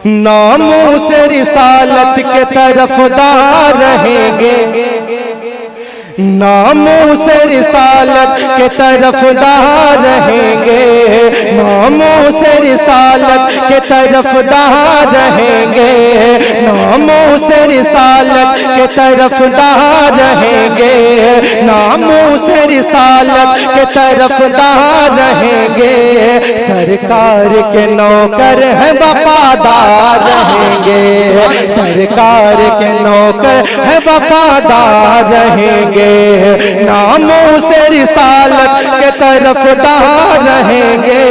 नामूस रिसालत के तरफदार रहेंगे, नामूस रिसालत के तरफदार रहेंगे, नामूस रिसालत के तरफदार रहेंगे, नामूस रिसालत के तरफदार रहेंगे, नामूस रिसालत के तरफदार रहेंगे, सरकार के नौकर है वफादार रहेंगे, सरकार के नौकर है वफादार रहेंगे, नामूस रिसालत के तरफदार रहेंगे,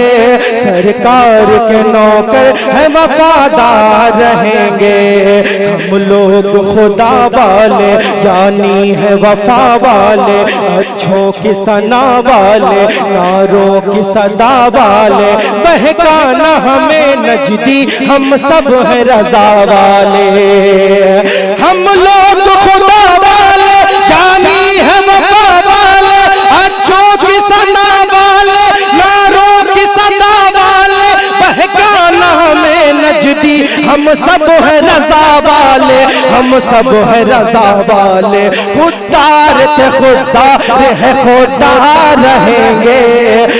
सरकार के नौकर है वफादार रहेंगे। हम लोग खुदा वाले यानी है वफा वाले, अच्छों की सना वाले, नारों की सदा वाले, बहकाना हमें नजदी हम सब है रजा वाले। हम लोग खुदा वाले यानी है वफा वाले, अच्छों की सना वाले, नारों की सदा वाले, बहकाना हमें नजदी हम सब है रजा वाले, हम सब है रजा वाले। खुदार थे खुदार है खुदार रहेंगे,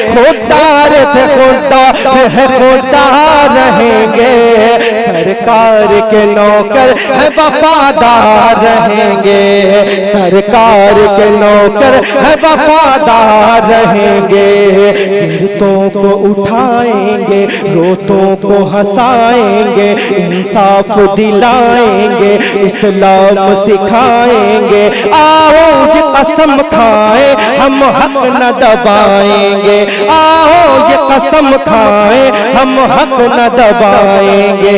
खुदार थे खुदार है खुदार रहेंगे, सरकार के नौकर है वफादार रहेंगे, सरकार के नौकर है वफादार रहेंगे। गिरतों को उठाएंगे, रोतों को हंसाएंगे, इंसाफ दिलाएंगे, इस्लाम सिखाएंगे। आओ ये कसम खाएं हम हक न दबाएंगे, आओ ये कसम खाएं हम हक न दबाएंगे।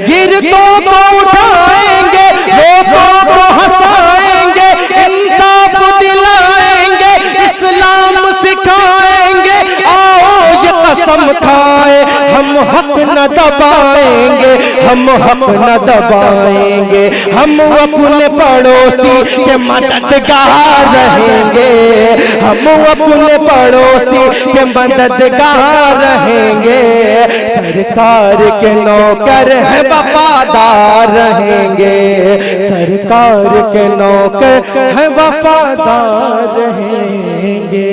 गिरतों को उठाएंगे, रोतों को हंसाएंगे, इंसाफ दिलाएंगे, इस्लाम सिखाएंगे। आओ ये कसम खाएं हम हक न दबाएंगे, हम हक न दबाएंगे। हम अपने पड़ोसी के मददगार रहेंगे, हम अपने पड़ोसी के मददगार रहेंगे, सरकार के नौकर है वफादार रहेंगे, सरकार के नौकर है वफादार रहेंगे।